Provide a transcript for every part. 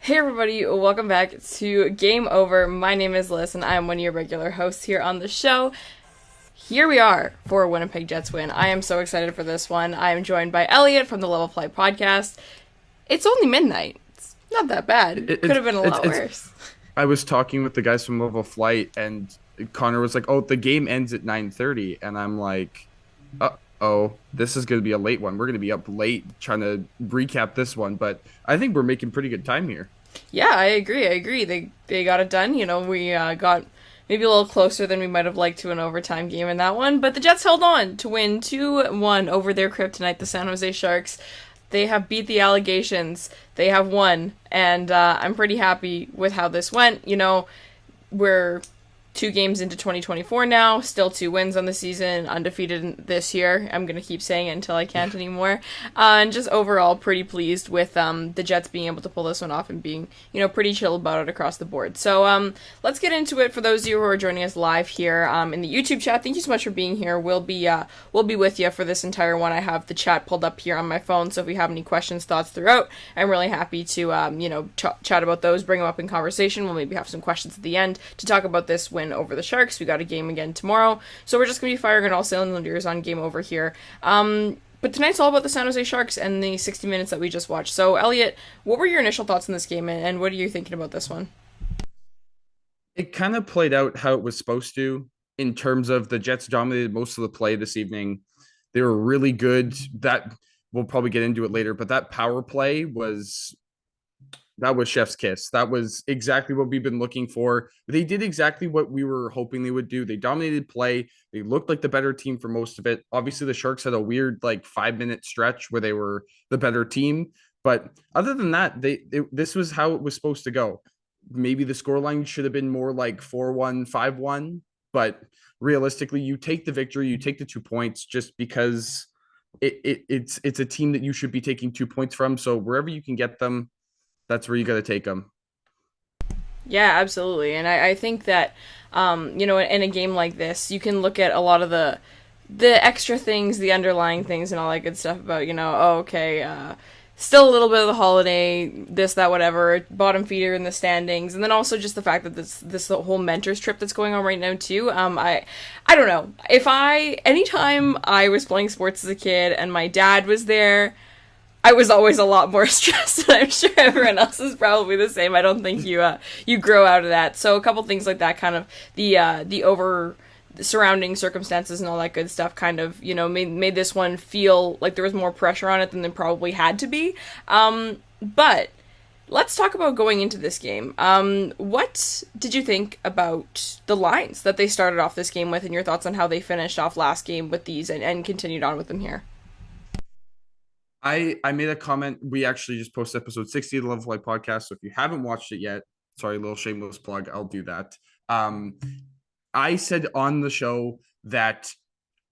Hey everybody, welcome back to Game Over. My name is Lyss and I am one of your regular hosts here on the show. Here we are for a Winnipeg Jets win. I am so excited for this one. I am joined by Elliott from the Level Play podcast. It's only midnight. It's not that bad. It, Could it's have been a it's lot it's. worse. I was talking with the guys from Level Flight, and Connor was like, "Oh, the game ends at 9:30," and I'm like, "Oh, this is going to be a late one. We're going to be up late trying to recap this one." But I think we're making pretty good time here. Yeah, I agree. I agree. They got it done. We got maybe a little closer than we might have liked to an overtime game in that one, but the Jets held on to win 2-1 over their kryptonite, the San Jose Sharks. They have beat the allegations. They have won, and I'm pretty happy with how this went. We're 2 games into 2024 now, still 2 wins on the season, undefeated this year. I'm going to keep saying it until I can't anymore. And just overall, pretty pleased with the Jets being able to pull this one off and being, pretty chill about it across the board. So let's get into it. For those of you who are joining us live here in the YouTube chat, thank you so much for being here. We'll be with you for this entire one. I have the chat pulled up here on my phone, so if you have any questions, thoughts throughout, I'm really happy to, chat about those, bring them up in conversation. We'll maybe have some questions at the end to talk about this win over the Sharks. We got a game again tomorrow, so we're just gonna be firing on all cylinders on Game Over here. But tonight's all about the San Jose Sharks and the 60 minutes that we just watched. So, Elliot, what were your initial thoughts on this game, and what are you thinking about this one? It kind of played out how it was supposed to in terms of the Jets dominated most of the play this evening. They were really good. That we'll probably get into it later, but that power play was chef's kiss. That was exactly what we've been looking for. They did exactly what we were hoping they would do. They dominated play. They looked like the better team for most of it. Obviously, the Sharks had a weird 5 minute stretch where they were the better team. But other than that, this was how it was supposed to go. Maybe the scoreline should have been more like 4-1, 5-1, but realistically, you take the victory, you take the 2 points just because it's a team that you should be taking 2 points from. So wherever you can get them, that's where you got to take them. Yeah, absolutely. And I think that, in a game like this, you can look at a lot of the extra things, the underlying things, and all that good stuff about, still a little bit of the holiday, this, that, whatever, bottom feeder in the standings, and then also just the fact that this whole mentors trip that's going on right now too. I don't know, anytime I was playing sports as a kid and my dad was there, I was always a lot more stressed, and I'm sure everyone else is probably the same. I don't think you grow out of that. So a couple things like that, kind of the over surrounding circumstances and all that good stuff, kind of made this one feel like there was more pressure on it than there probably had to be. But let's talk about going into this game. What did you think about the lines that they started off this game with, and your thoughts on how they finished off last game with these and continued on with them here? I made a comment. We actually just posted episode 60 of the Love Life podcast. So if you haven't watched it yet, sorry, a little shameless plug. I'll do that. I said on the show that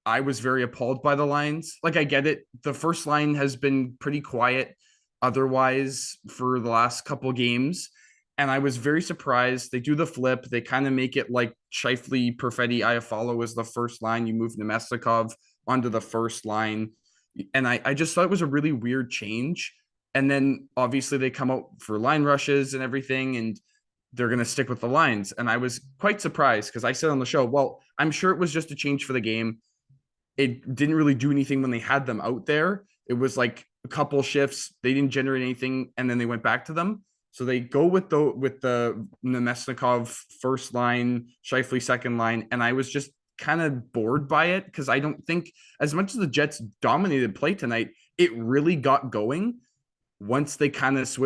I was very appalled by the lines. Like, I get it. The first line has been pretty quiet otherwise for the last couple games. And I was very surprised. They do the flip. They kind of make it like Shifley, Perfetti, Iafallo is the first line. You move Nemestikov onto the first line. And I just thought it was a really weird change. And then obviously they come out for line rushes and everything, and they're going to stick with the lines. And I was quite surprised because I said on the show, well, I'm sure it was just a change for the game. It didn't really do anything when they had them out there. It was like a couple shifts. They didn't generate anything, and then they went back to them. So they go with the Nemesnikov first line, Shifley second line, and I was just kind of bored by it because I don't think, as much as the Jets dominated play tonight, it really got going once they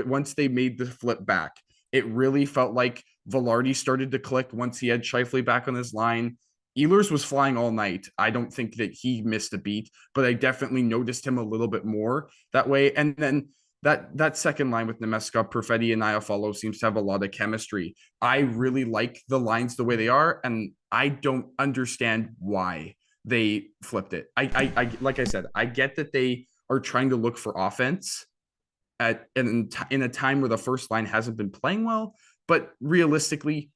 once they made the flip back. It really felt like Velarde started to click once he had Shifley back on his line. Ehlers was flying all night. I don't think that he missed a beat, but I definitely noticed him a little bit more that way. And then that second line with Nemesca, Perfetti, and Iafallo seems to have a lot of chemistry. I really like the lines the way they are, and I don't understand why they flipped it. I like I said, I get that they are trying to look for offense in a time where the first line hasn't been playing well, but realistically,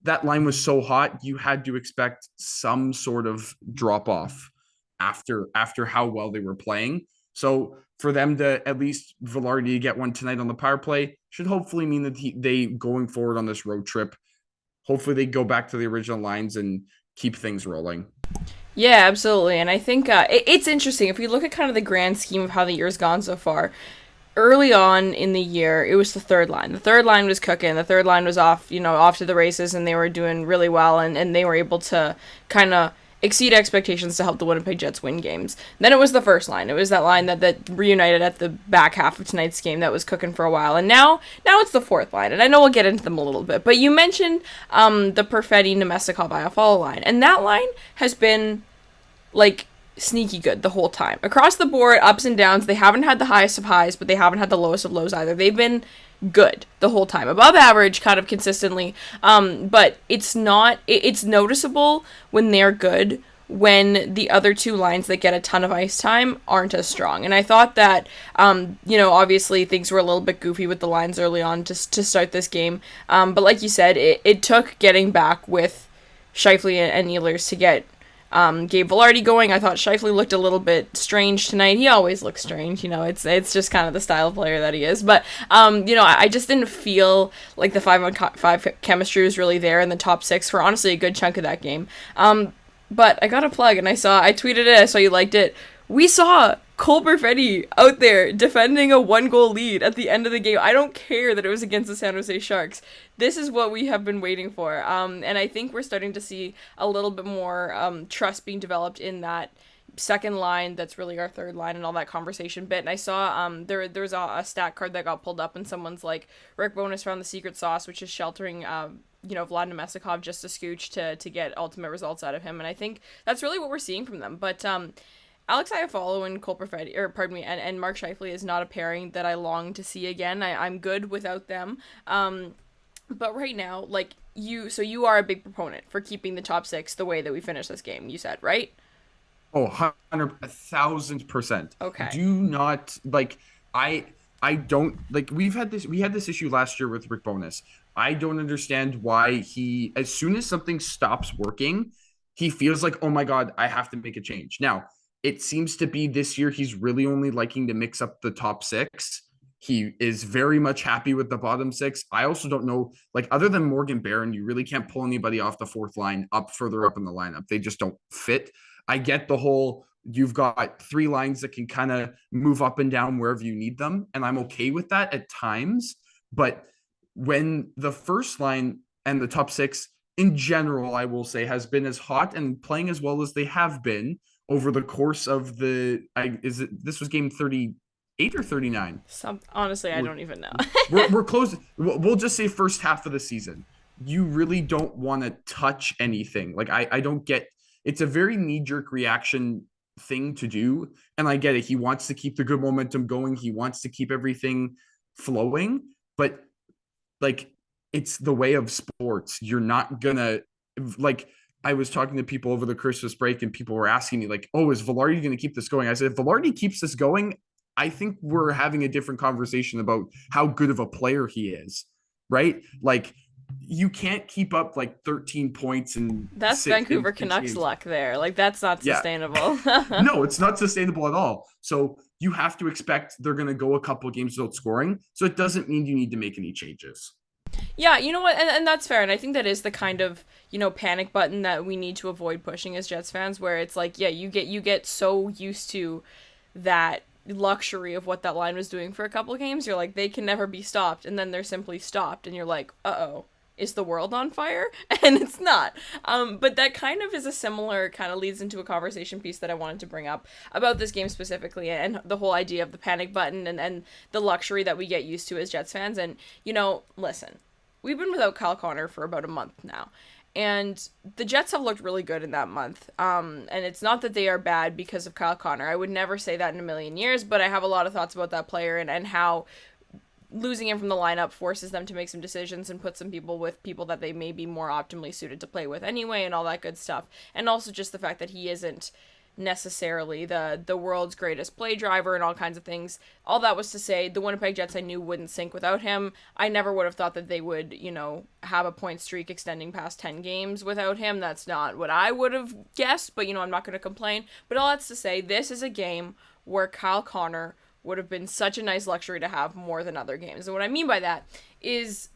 that line was so hot, you had to expect some sort of drop off after how well they were playing. So for them to at least Velarde to get one tonight on the power play should hopefully mean that they going forward on this road trip, hopefully they go back to the original lines and keep things rolling. Yeah, absolutely. And I think it's interesting. If we look at kind of the grand scheme of how the year's gone so far, early on in the year, it was the third line. The third line was cooking. The third line was off, off to the races, and they were doing really well, and they were able to kind of exceed expectations to help the Winnipeg Jets win games. Then it was the first line. It was that line that reunited at the back half of tonight's game that was cooking for a while. And now it's the fourth line. And I know we'll get into them a little bit. But you mentioned the Perfetti, Nemestikov, Iafallo line. And that line has been, like, sneaky good the whole time. Across the board, ups and downs. They haven't had the highest of highs, but they haven't had the lowest of lows either. They've been good the whole time, above average kind of consistently, but it's noticeable when they're good when the other two lines that get a ton of ice time aren't as strong. And I thought that obviously things were a little bit goofy with the lines early on to start this game, but like you said, it took getting back with Scheifele and Ehlers to get Gabe Velarde going. I thought Scheifele looked a little bit strange tonight. He always looks strange, it's just kind of the style of player that he is. But, I just didn't feel like the 5-on-5 chemistry was really there in the top six for honestly a good chunk of that game. But I got a plug, and I tweeted it, I saw you liked it. We saw Cole Perfetti out there defending a 1-goal lead at the end of the game. I don't care that it was against the San Jose Sharks. This is what we have been waiting for. And I think we're starting to see a little bit more trust being developed in that second line that's really our third line and all that conversation bit. And I saw there was a stat card that got pulled up, and someone's like, Rick Bowness found the secret sauce, which is sheltering Vlad Nemestikov just a scooch to get ultimate results out of him. And I think that's really what we're seeing from them. But Alex Iafallo and Cole Perfetti, and Mark Scheifele is not a pairing that I long to see again. I'm good without them. But right now, you are a big proponent for keeping the top six the way that we finished this game, you said, right? Oh, 1,000%. Okay. Do not I don't like we had this issue last year with Rick Bowness. I don't understand why he, as soon as something stops working, he feels like, oh my God, I have to make a change. Now, it seems to be this year he's really only liking to mix up the top six. He is very much happy with the bottom six. I also don't know, other than Morgan Barron, you really can't pull anybody off the fourth line further up in the lineup. They just don't fit. I get the whole, you've got three lines that can kind of move up and down wherever you need them. And I'm okay with that at times. But when the first line and the top six in general, I will say, has been as hot and playing as well as they have been over the course of this was game 38 or 39? Honestly, I don't even know. we're close. We'll just say first half of the season. You really don't want to touch anything. I don't get, it's a very knee-jerk reaction thing to do. And I get it. He wants to keep the good momentum going. He wants to keep everything flowing. But it's the way of sports. You're not gonna, I was talking to people over the Christmas break, and people were asking me, oh, is Velarde going to keep this going? I said, if Velarde keeps this going, I think we're having a different conversation about how good of a player he is, right? You can't keep up 13 points and that's Vancouver Canucks luck there. That's not sustainable. No, it's not sustainable at all. So you have to expect they're going to go a couple of games without scoring. So it doesn't mean you need to make any changes. Yeah, you know what, and that's fair, and I think that is the kind of, panic button that we need to avoid pushing as Jets fans, where it's you get so used to that luxury of what that line was doing for a couple of games, you're like, they can never be stopped, and then they're simply stopped, and you're like, uh-oh, is the world on fire? And it's not. But that kind of is a similar, kind of leads into a conversation piece that I wanted to bring up about this game specifically, and the whole idea of the panic button and the luxury that we get used to as Jets fans. And, listen, we've been without Kyle Connor for about a month now, and the Jets have looked really good in that month. And it's not that they are bad because of Kyle Connor. I would never say that in a million years, but I have a lot of thoughts about that player and how losing him from the lineup forces them to make some decisions and put some people with people that they may be more optimally suited to play with anyway, and all that good stuff. And also just the fact that he isn't necessarily the world's greatest play driver and all kinds of things. All that was to say, the Winnipeg Jets I knew wouldn't sink without him. I never would have thought that they would, have a point streak extending past 10 games without him. That's not what I would have guessed, but, I'm not going to complain. But all that's to say, this is a game where Kyle Connor would have been such a nice luxury to have more than other games. And what I mean by that is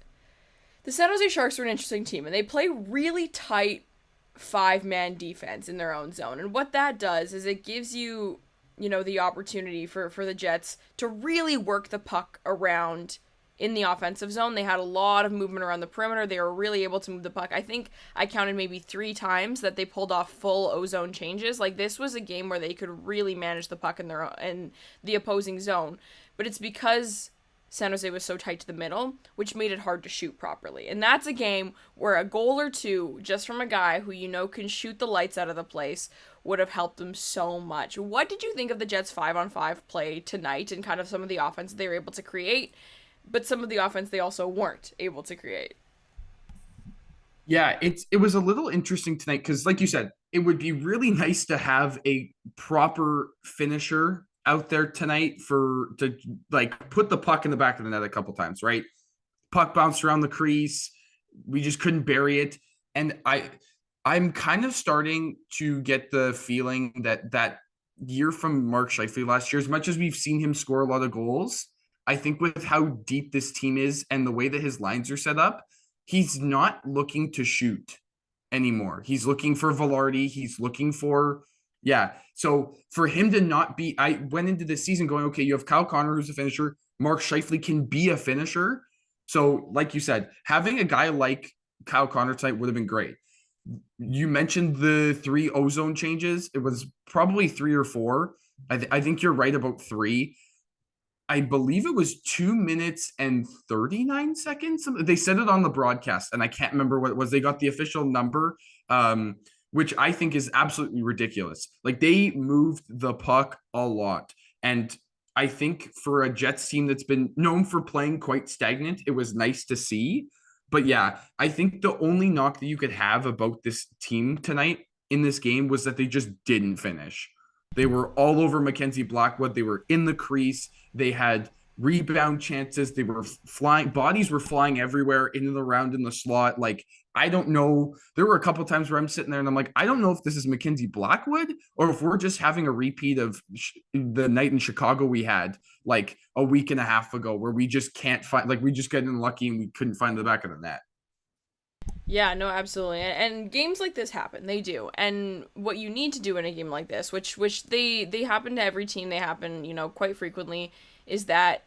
the San Jose Sharks are an interesting team, and they play really tight five-man defense in their own zone. And what that does is it gives you, the opportunity for the Jets to really work the puck around in the offensive zone. They had a lot of movement around the perimeter. They were really able to move the puck. I think I counted maybe 3 times that they pulled off full ozone changes. Like, this was a game where they could really manage the puck in the opposing zone. But it's because San Jose was so tight to the middle, which made it hard to shoot properly. And that's a game where a goal or two, just from a guy who can shoot the lights out of the place, would have helped them so much. What did you think of the Jets' 5-on-5 play tonight and kind of some of the offense they were able to create, but some of the offense they also weren't able to create? Yeah, it was a little interesting tonight because, like you said, it would be really nice to have a proper finisher out there tonight to like put the puck in the back of the net a couple times, right? Puck bounced around the crease, we just couldn't bury it, and I'm kind of starting to get the feeling that year from Mark Scheifele last year, as much as we've seen him score a lot of goals, I think with how deep this team is and the way that his lines are set up, he's not looking to shoot anymore. He's looking for Velarde. He's looking for, yeah. So for him to not be, I went into this season going, okay, you have Kyle Connor, who's a finisher. Mark Scheifele can be a finisher. So like you said, having a guy like Kyle Connor tonight would have been great. You mentioned the 3 ozone changes. It was probably 3 or 4. I think you're right about 3. I believe it was 2 minutes and 39 seconds. They said it on the broadcast, and I can't remember what it was. They got the official number, which I think is absolutely ridiculous. Like, they moved the puck a lot. And I think for a Jets team that's been known for playing quite stagnant, it was nice to see. But yeah, I think the only knock that you could have about this team tonight in this game was that they just didn't finish. They were all over Mackenzie Blackwood. They were in the crease. They had rebound chances. They were flying. Bodies were flying everywhere, in and around in the slot. Like, I don't know. There were a couple of times where I'm sitting there and I'm like, I don't know if this is Mackenzie Blackwood or if we're just having a repeat of the night in Chicago we had like a week and a half ago, where we just can't find, like, we just got unlucky and we couldn't find the back of the net. Yeah, no, absolutely. And games like this happen. They do. And what you need to do in a game like this, which they happen to every team, they happen, quite frequently, is that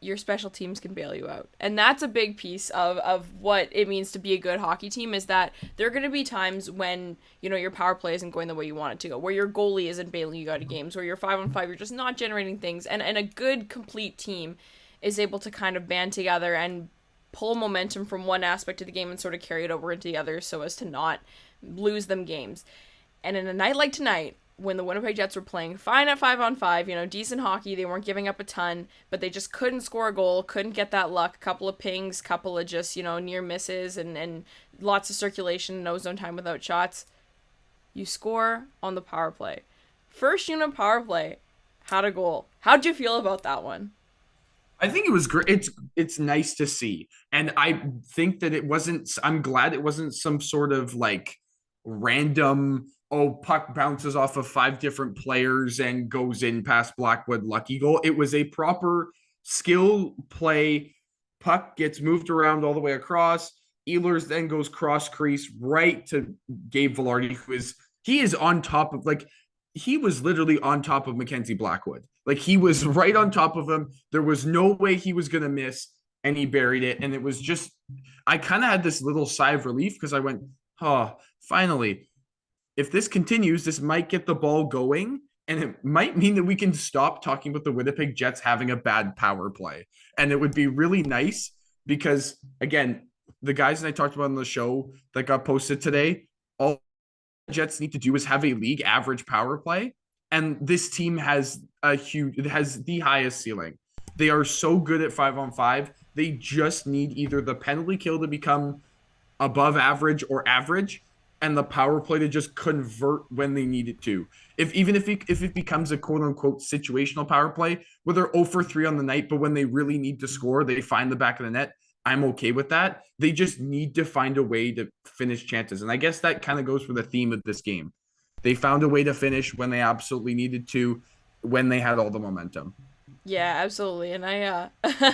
your special teams can bail you out. And that's a big piece of what it means to be a good hockey team, is that there are going to be times when, your power play isn't going the way you want it to go, where your goalie isn't bailing you out of games, where you're 5-on-5, you're just not generating things. And a good, complete team is able to kind of band together and pull momentum from one aspect of the game and sort of carry it over into the other so as to not lose them games. And in a night like tonight, when the Winnipeg Jets were playing fine at 5-on-5, decent hockey, they weren't giving up a ton, but they just couldn't score a goal, couldn't get that luck, couple of pings, couple of just, near misses, and lots of circulation, no zone time without shots. You score on the power play. First unit power play had a goal. How'd you feel about that one? I think it was great. It's nice to see. And I think that I'm glad it wasn't some sort of like random, puck bounces off of 5 different players and goes in past Blackwood lucky goal. It was a proper skill play. Puck gets moved around all the way across. Ehlers then goes cross crease right to Gabe Velarde, he is on top of, like, he was literally on top of Mackenzie Blackwood. Like, he was right on top of him. There was no way he was going to miss, and he buried it. And it was just, I kind of had this little sigh of relief because I went, oh, finally, if this continues, this might get the ball going, and it might mean that we can stop talking about the Winnipeg Jets having a bad power play. And it would be really nice because, again, the guys that I talked about on the show that got posted today, all Jets need to do is have a league average power play. And this team has the highest ceiling. They are so good at 5-on-5. They just need either the penalty kill to become above average or average, and the power play to just convert when they need it to. If it becomes a quote unquote situational power play where they're 0 for 3 on the night, but when they really need to score, they find the back of the net, I'm okay with that. They just need to find a way to finish chances. And I guess that kind of goes for the theme of this game. They found a way to finish when they absolutely needed to. when they had all the momentum. Yeah, absolutely. And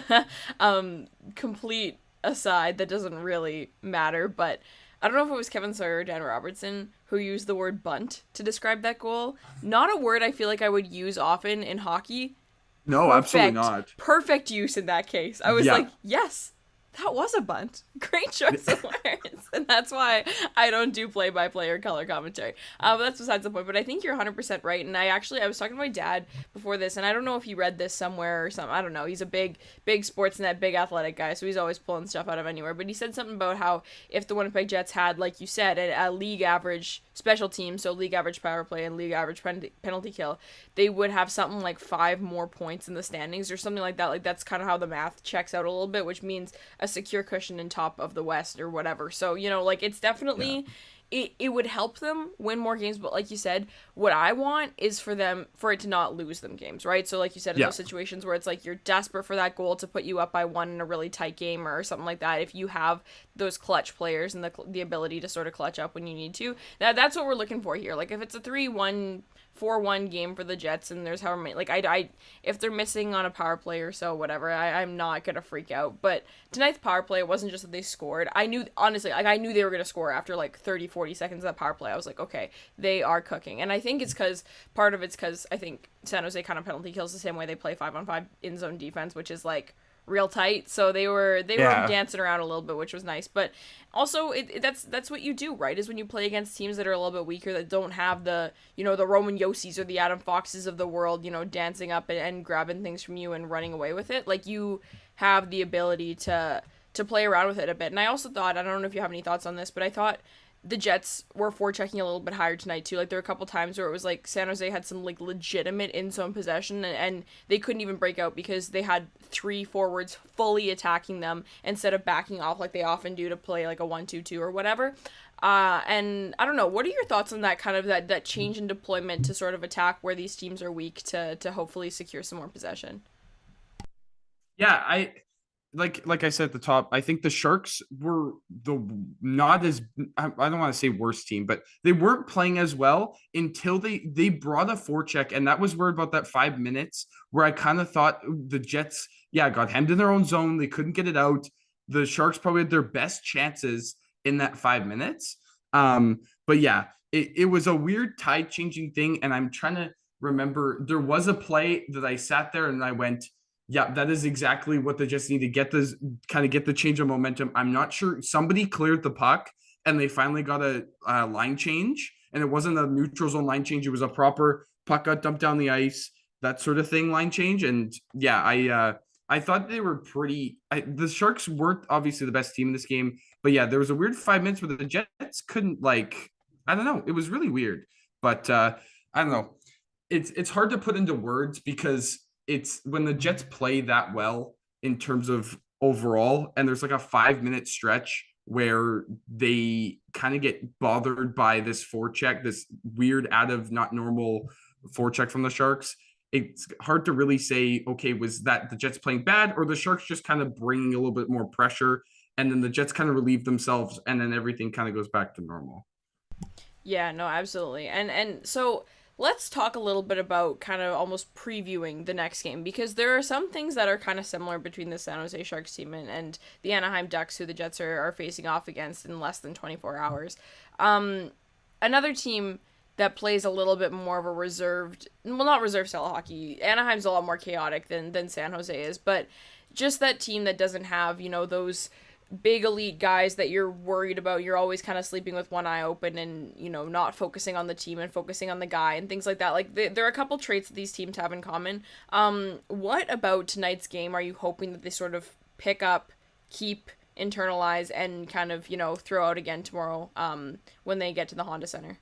complete aside that doesn't really matter, but I don't know if it was Kevin Sawyer or Dan Robertson who used the word bunt to describe that goal. Not a word I feel like I would use often in hockey. No, absolutely Perfect. not. Perfect use in that case. I was Yeah. like, yes, that was a bunt. Great choice of words. And that's why I don't do play by play or color commentary. But that's besides the point. But I think you're 100% right. And I was talking to my dad before this, and I don't know if he read this somewhere or something. I don't know. He's a big sports net, big athletic guy. So he's always pulling stuff out of anywhere. But he said something about how if the Winnipeg Jets had, like you said, a league average special team, so league average power play and league average penalty kill, they would have something like 5 more points in the standings or something like that. Like that's kind of how the math checks out a little bit, which means a secure cushion in top of the West or whatever. So, like it's definitely it would help them win more games, but like you said, what I want is for it to not lose them games, right? So like you said, in Yeah. those situations where it's like you're desperate for that goal to put you up by 1 in a really tight game or something like that, if you have those clutch players and the ability to sort of clutch up when you need to, that's what we're looking for here. Like if it's a 3-1 4-1 game for the Jets and there's however many, like I if they're missing on a power play or so, whatever, I'm not gonna freak out. But tonight's power play, it wasn't just that they scored. I knew, honestly, like I knew they were gonna score after like 30-40 seconds of that power play. I was like, okay, they are cooking. And I think it's because part of it's because I think San Jose kind of penalty kills the same way they play 5-on-5 in zone defense, which is like real tight. So they were Yeah. dancing around a little bit, which was nice. But also, that's what you do, right? Is when you play against teams that are a little bit weaker, that don't have the Roman Yosis or the Adam Foxes of the world, dancing up and grabbing things from you and running away with it. Like you have the ability to play around with it a bit. And I also thought, I don't know if you have any thoughts on this, but I thought the Jets were forechecking a little bit higher tonight too. Like there were a couple times where it was like San Jose had some like legitimate in zone possession and they couldn't even break out because they had 3 forwards fully attacking them instead of backing off like they often do to play like a 1-2-2 or whatever. And I don't know, what are your thoughts on that kind of that change in deployment to sort of attack where these teams are weak to hopefully secure some more possession? Yeah, like I said at the top, I think the Sharks were the not as I don't want to say worst team, but they weren't playing as well until they brought a forecheck, and that was where about that 5 minutes where I kind of thought the Jets, yeah, got hemmed in their own zone. They couldn't get it out. The Sharks probably had their best chances in that 5 minutes. But yeah, it was a weird tide changing thing, and I'm trying to remember there was a play that I sat there and I went, yeah, that is exactly what they just need to get this kind of get the change of momentum. I'm not sure somebody cleared the puck and they finally got a line change, and it wasn't a neutral zone line change. It was a proper puck got dumped down the ice, that sort of thing, line change. And yeah, I thought they were the Sharks weren't obviously the best team in this game, but yeah, there was a weird 5 minutes where the Jets couldn't I don't know, it was really weird, but I don't know. It's hard to put into words because it's when the Jets play that well in terms of overall, and there's like a 5 minute stretch where they kind of get bothered by this forecheck, this weird out of not normal forecheck from the Sharks. It's hard to really say, okay, was that the Jets playing bad or the Sharks just kind of bringing a little bit more pressure, and then the Jets kind of relieve themselves, and then everything kind of goes back to normal. Yeah, no, absolutely. And so let's talk a little bit about kind of almost previewing the next game because there are some things that are kind of similar between the San Jose Sharks team and the Anaheim Ducks, who the Jets are facing off against in less than 24 hours. Another team that plays a little bit more of a reserved, well, not reserved style of hockey. Anaheim's a lot more chaotic than San Jose is, but just that team that doesn't have, those big elite guys that you're worried about. You're always kind of sleeping with one eye open and, not focusing on the team and focusing on the guy and things like that. Like, there are a couple traits that these teams have in common. What about tonight's game are you hoping that they sort of pick up, keep, internalize, and kind of, throw out again tomorrow when they get to the Honda Center?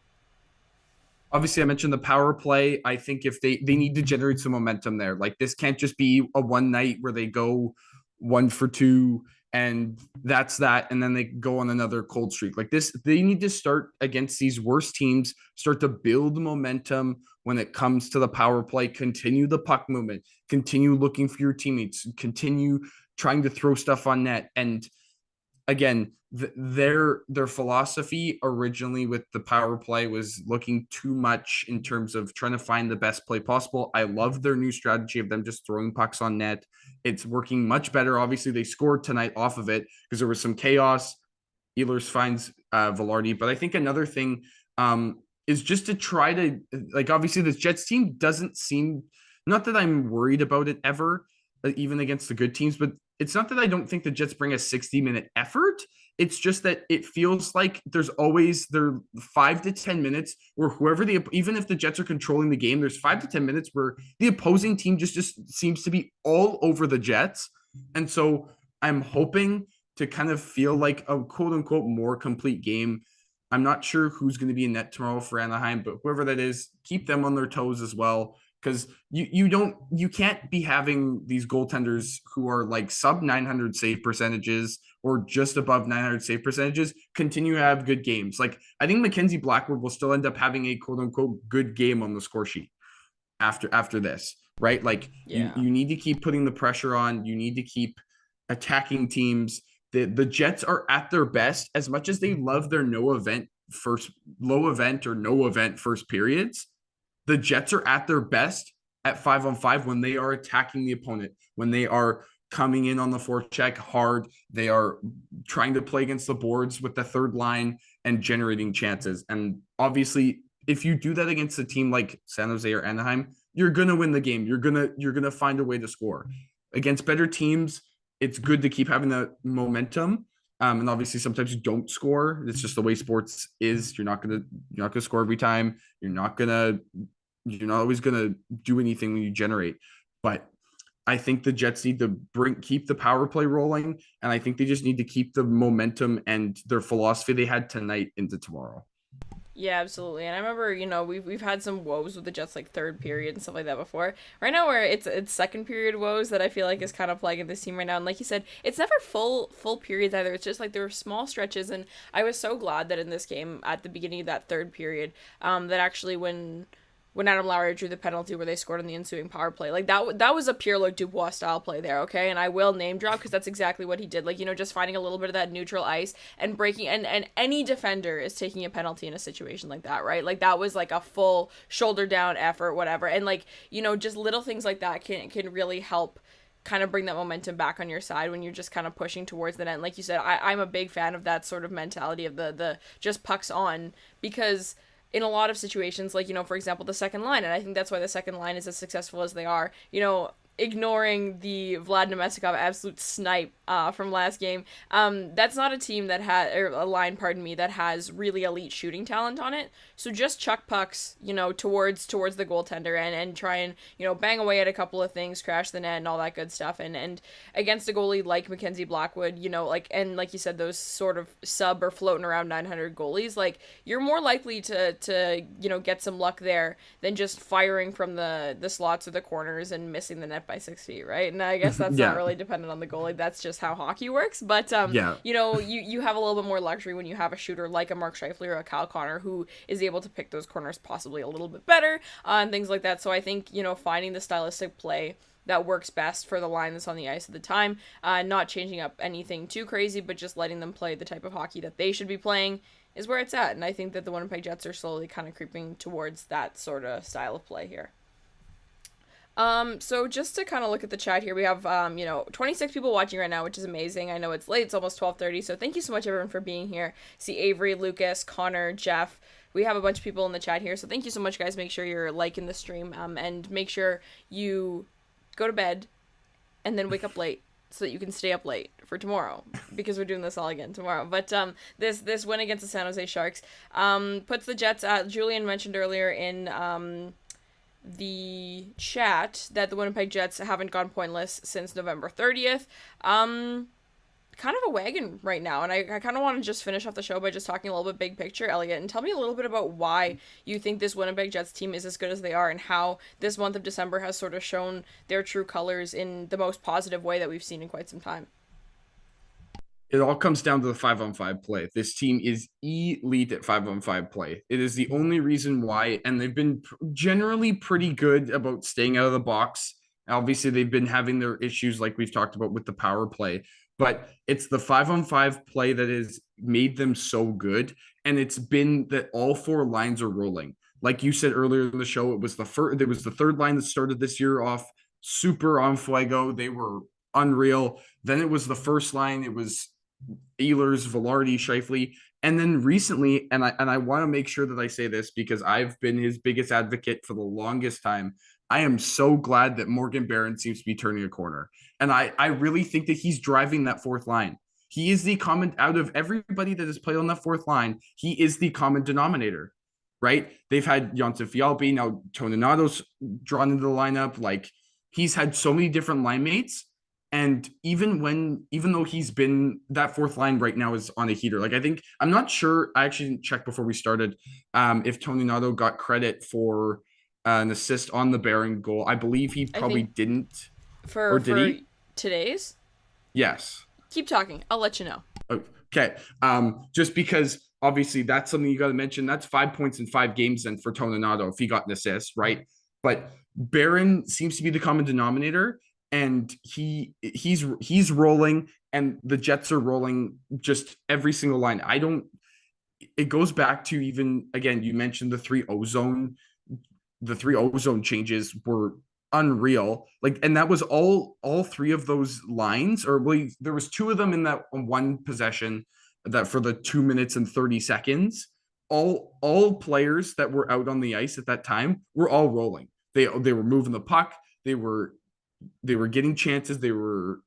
Obviously, I mentioned the power play. I think if they need to generate some momentum there, like this can't just be a one night where they go 1 for 2 and that's that, and then they go on another cold streak. Like this, they need to start against these worst teams, start to build momentum when it comes to the power play, continue the puck movement, continue looking for your teammates, continue trying to throw stuff on net. And again, their philosophy originally with the power play was looking too much in terms of trying to find the best play possible. I love their new strategy of them just throwing pucks on net. It's working much better. Obviously, they scored tonight off of it because there was some chaos. Ehlers finds Velarde. But I think another thing is just to try to, like, obviously this Jets team doesn't seem, not that I'm worried about it ever, even against the good teams, but it's not that I don't think the Jets bring a 60-minute effort. It's just that it feels like there's always 5 to 10 minutes where even if the Jets are controlling the game, there's 5 to 10 minutes where the opposing team just seems to be all over the Jets. And so I'm hoping to kind of feel like a quote unquote more complete game. I'm not sure who's going to be in net tomorrow for Anaheim, but whoever that is, keep them on their toes as well. Because you can't be having these goaltenders who are like sub 900 save percentages or just above 900 save percentages continue to have good games. Like I think Mackenzie Blackwood will still end up having a quote unquote good game on the score sheet after this, right? Like you need to keep putting the pressure on. You need to keep attacking teams. The Jets are at their best as much as they love their low event first periods. The Jets are at their best at 5-on-5 when they are attacking the opponent, when they are coming in on the forecheck hard. They are trying to play against the boards with the third line and generating chances. And obviously, if you do that against a team like San Jose or Anaheim, you're going to win the game. You're going to find a way to score. Against better teams, it's good to keep having that momentum. And obviously sometimes you don't score. It's just the way sports is. You're not gonna score every time. You're not always gonna do anything when you generate. But I think the Jets need to keep the power play rolling, and I think they just need to keep the momentum and their philosophy they had tonight into tomorrow. Yeah, absolutely. And I remember, we've had some woes with the Jets like third period and stuff like that before. Right now, where it's second period woes that I feel like is kind of plaguing this team right now. And like you said, it's never full periods either. It's just like there were small stretches, and I was so glad that in this game at the beginning of that third period, that actually when Adam Lowry drew the penalty where they scored on the ensuing power play. Like, that was a Pierre-Luc Dubois-style play there, okay? And I will name drop because that's exactly what he did. Like, just finding a little bit of that neutral ice and breaking... And any defender is taking a penalty in a situation like that, right? Like, that was, like, a full shoulder-down effort, whatever. And, like, just little things like that can really help kind of bring that momentum back on your side when you're just kind of pushing towards the net. And like you said, I'm a big fan of that sort of mentality of the just pucks on, because in a lot of situations, like, for example, the second line, and I think that's why the second line is as successful as they are, ignoring the Vlad Nemestikov absolute snipe from last game, that's not a team that or a line, pardon me, that has really elite shooting talent on it. So just chuck pucks, towards the goaltender and try and, bang away at a couple of things, crash the net and all that good stuff. And against a goalie like Mackenzie Blackwood, and like you said, those sort of sub or floating around 900 goalies, like, you're more likely to get some luck there than just firing from the slots or the corners and missing the net by 6 feet, right? And I guess that's not really dependent on the goalie. That's just how hockey works. But you have a little bit more luxury when you have a shooter like a Mark Scheifele or a Kyle Connor who is able to pick those corners possibly a little bit better and things like that. So I think finding the stylistic play that works best for the line that's on the ice at the time, not changing up anything too crazy, but just letting them play the type of hockey that they should be playing is where it's at. And I think that the Winnipeg Jets are slowly kind of creeping towards that sort of style of play here. So just to kind of look at the chat here, we have, 26 people watching right now, which is amazing. I know it's late, it's almost 12:30, so thank you so much, everyone, for being here. See Avery, Lucas, Connor, Jeff. We have a bunch of people in the chat here, so thank you so much, guys. Make sure you're liking the stream, and make sure you go to bed and then wake up late so that you can stay up late for tomorrow, because we're doing this all again tomorrow. But this win against the San Jose Sharks puts the Jets, Julian mentioned earlier in the chat that the Winnipeg Jets haven't gone pointless since November 30th. Kind of a wagon right now, and I kind of want to just finish off the show by just talking a little bit big picture, Elliott, and tell me a little bit about why you think this Winnipeg Jets team is as good as they are, and how this month of December has sort of shown their true colors in the most positive way that we've seen in quite some time. It all comes down to the 5-on-5 play. This team is elite at 5-on-5 play. It is the only reason why, and they've been generally pretty good about staying out of the box. Obviously, they've been having their issues like we've talked about with the power play, but it's the 5-on-5 play that has made them so good. And it's been that all four lines are rolling. Like you said earlier in the show, it was the third line that started this year off super on fuego. They were unreal. Then it was the first line. It was Ehlers, Velarde, Scheifele. And then recently, and I want to make sure that I say this because I've been his biggest advocate for the longest time. I am so glad that Morgan Barron seems to be turning a corner. And I really think that he's driving that fourth line. He is the common out of everybody that has played on that fourth line, he is the common denominator, right? They've had Jonsson Fialpi, now Toninado's drawn into the lineup. Like he's had so many different line mates. And even though he's been that fourth line right now is on a heater, like I think I'm not sure. I actually didn't check before we started if Tony Nato got credit for an assist on the Barron goal. I believe he probably didn't. Or did he? Today's? Yes. Keep talking. I'll let you know. Okay. Just because obviously that's something you got to mention. That's 5 points in 5 games then for Tony Nato if he got an assist, right? But Barron seems to be the common denominator. And he's rolling, and the Jets are rolling just every single line. It goes back to even again, you mentioned the three ozone changes were unreal. Like, and that was all three of those lines, or there was 2 of them in that one possession that for the 2 minutes and 30 seconds, all players that were out on the ice at that time were all rolling. They were moving the puck. They were getting chances. They were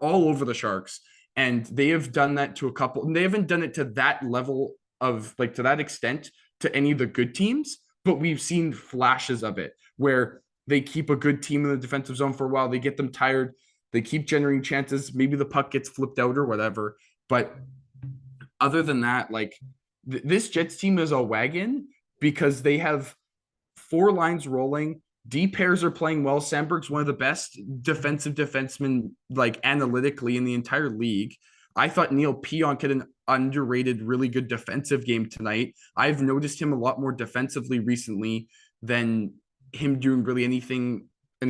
all over the Sharks, and they have done that to a couple. And they haven't done it to that level of like to that extent to any of the good teams, but we've seen flashes of it where they keep a good team in the defensive zone for a while. They get them tired. They keep generating chances. Maybe the puck gets flipped out or whatever. But other than that, like this Jets team is a wagon because they have 4 lines rolling. D pairs are playing well. Sandberg's one of the best defensive defensemen, like analytically in the entire league. I thought Neil Pionk had an underrated, really good defensive game tonight. I've noticed him a lot more defensively recently than him doing really anything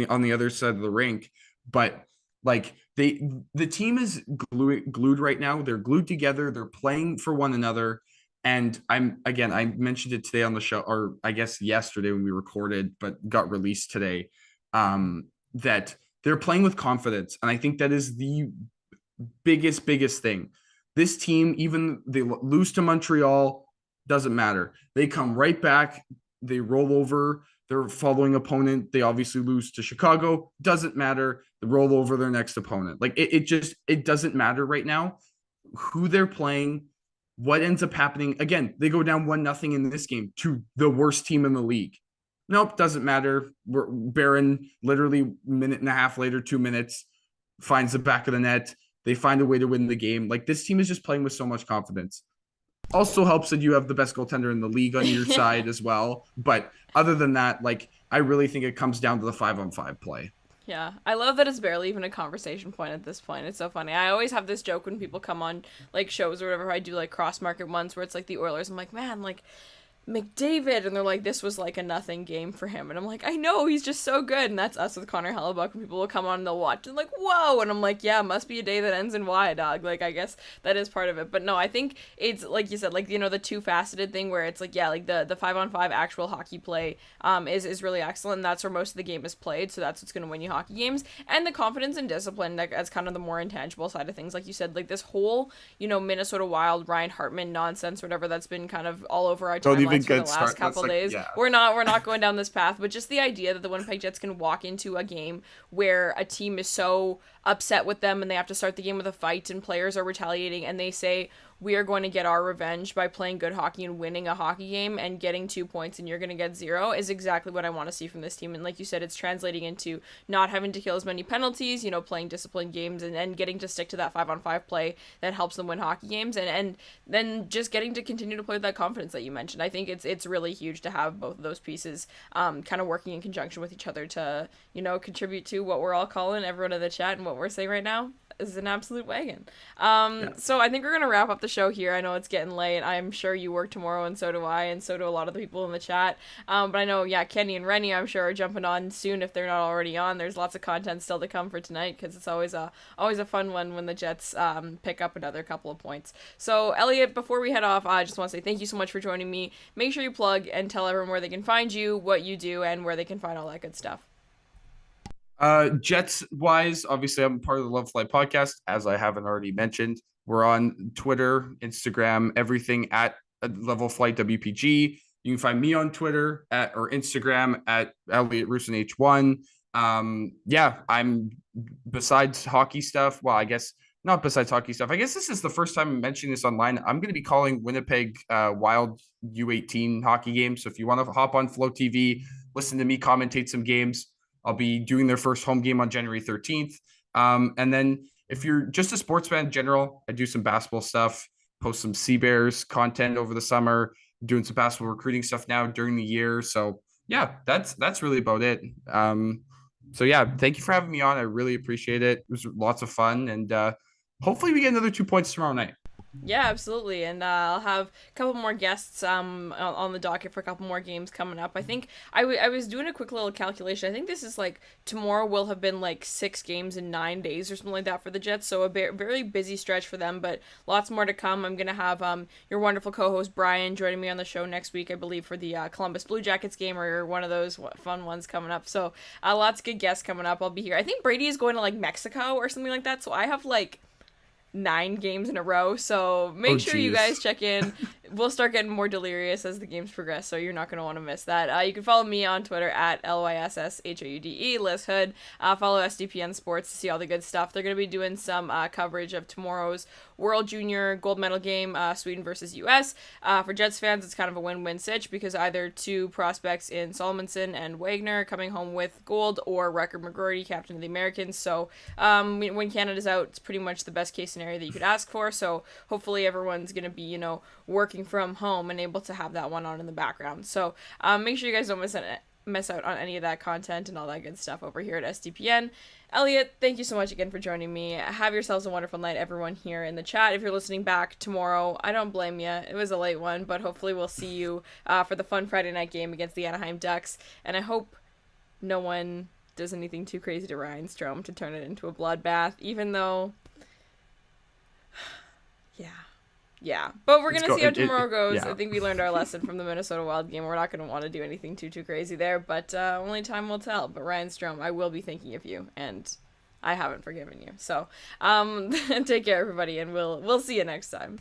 on the other side of the rink. But like the team is glued right now. They're glued together. They're playing for one another. And I mentioned it today on the show, or I guess yesterday when we recorded, but got released today, that they're playing with confidence. And I think that is the biggest thing. This team, even they lose to Montreal, doesn't matter. They come right back. They roll over their following opponent. They obviously lose to Chicago. Doesn't matter. They roll over their next opponent. Like it doesn't matter right now who they're playing. What ends up happening? Again, they go down 1-0 in this game to the worst team in the league. Nope, doesn't matter. Barron, literally minute and a half later, 2 minutes, finds the back of the net. They find a way to win the game. Like this team is just playing with so much confidence. Also helps that you have the best goaltender in the league on your side as well. But other than that, like I really think it comes down to the 5-on-5 play. Yeah, I love that it's barely even a conversation point at this point. It's so funny. I always have this joke when people come on, like, shows or whatever. I do, like, cross-market ones where it's, like, the Oilers. I'm like, man, like, McDavid, and they're like, this was like a nothing game for him, and I'm like, I know, he's just so good. And that's us with Connor Hellebuck, when people will come on and they'll watch and like, whoa, and I'm like, yeah, must be a day that ends in Y, dog. Like, I guess that is part of it. But no, I think it's like you said, like, you know, the two-faceted thing where it's like, yeah, like the 5-on-5 actual hockey play is really excellent, and that's where most of the game is played, so that's what's going to win you hockey games. And the confidence and discipline, that's kind of the more intangible side of things. Like you said, like this whole, you know, Minnesota Wild, Ryan Hartman nonsense, whatever, that's been kind of all over our timelines for the last couple days. Yeah. We're not going down this path, but just the idea that the Winnipeg Jets can walk into a game where a team is so upset with them and they have to start the game with a fight and players are retaliating and they say, we are going to get our revenge by playing good hockey and winning a hockey game and getting 2 points and you're going to get 0, is exactly what I want to see from this team. And like you said, it's translating into not having to kill as many penalties, you know, playing disciplined games and getting to stick to that 5-on-5 play that helps them win hockey games, and then just getting to continue to play with that confidence that you mentioned. I think it's really huge to have both of those pieces kind of working in conjunction with each other to, you know, contribute to what we're all calling everyone in the chat and what we're saying right now, is an absolute wagon. Yeah. So I think we're gonna wrap up the show here. I know it's getting late. I'm sure you work tomorrow, and so do I, and so do a lot of the people in the chat. But I know, yeah, Kenny and Rennie, I'm sure, are jumping on soon if they're not already on. There's lots of content still to come for tonight because it's always a fun one when the Jets pick up another couple of points. So Elliott, before we head off, I just want to say thank you so much for joining me. Make sure you plug and tell everyone where they can find you, what you do, and where they can find all that good stuff. Jets wise, obviously I'm part of the Love Flight podcast, as I haven't already mentioned. We're on Twitter, Instagram, everything at Level Flight WPG. You can find me on Twitter or Instagram at Elliott Russenholt. Yeah, I'm besides hockey stuff. Well, I guess not besides hockey stuff. I guess this is the first time I'm mentioning this online. I'm going to be calling Winnipeg Wild U18 hockey games. So if you want to hop on Flow TV, listen to me commentate some games. I'll be doing their first home game on January 13th. And then if you're just a sports fan in general, I do some basketball stuff, post some Sea Bears content over the summer, doing some basketball recruiting stuff now during the year. So yeah, that's really about it. So yeah, thank you for having me on. I really appreciate it. It was lots of fun. And hopefully we get another 2 points tomorrow night. Yeah, absolutely, and I'll have a couple more guests on the docket for a couple more games coming up. I think I was doing a quick little calculation. I think this is like tomorrow will have been like 6 games in 9 days or something like that for the Jets, so a very busy stretch for them, but lots more to come. I'm gonna have your wonderful co-host Brian joining me on the show next week, I believe, for the Columbus Blue Jackets game or one of those fun ones coming up. So lots of good guests coming up. I'll be here. I think Brady is going to like Mexico or something like that, so I have like 9 games in a row, so make sure you guys check in. We'll start getting more delirious as the games progress, so you're not going to want to miss that. You can follow me on Twitter at LYSSHOUDE, Lyss Houde. Follow SDPN Sports to see all the good stuff. They're going to be doing some coverage of tomorrow's World Junior gold medal game, Sweden versus US. For Jets fans, it's kind of a win-win sitch because either 2 prospects in Solomonson and Wagner coming home with gold, or Record McGroarty, captain of the Americans. So when Canada's out, it's pretty much the best case scenario that you could ask for. So hopefully everyone's going to be, working from home and able to have that one on in the background. So make sure you guys don't miss out on any of that content and all that good stuff over here at SDPN. Elliott, thank you so much again for joining me. Have yourselves a wonderful night, everyone here in the chat. If you're listening back tomorrow, I don't blame you. It was a late one, but hopefully we'll see you for the fun Friday night game against the Anaheim Ducks. And I hope no one does anything too crazy to Ryan Strome to turn it into a bloodbath, even though... Yeah, but we're going to see how tomorrow goes. Yeah. I think we learned our lesson from the Minnesota Wild game. We're not going to want to do anything too crazy there, but only time will tell. But Ryan Strome, I will be thinking of you, and I haven't forgiven you. So take care, everybody, and we'll see you next time.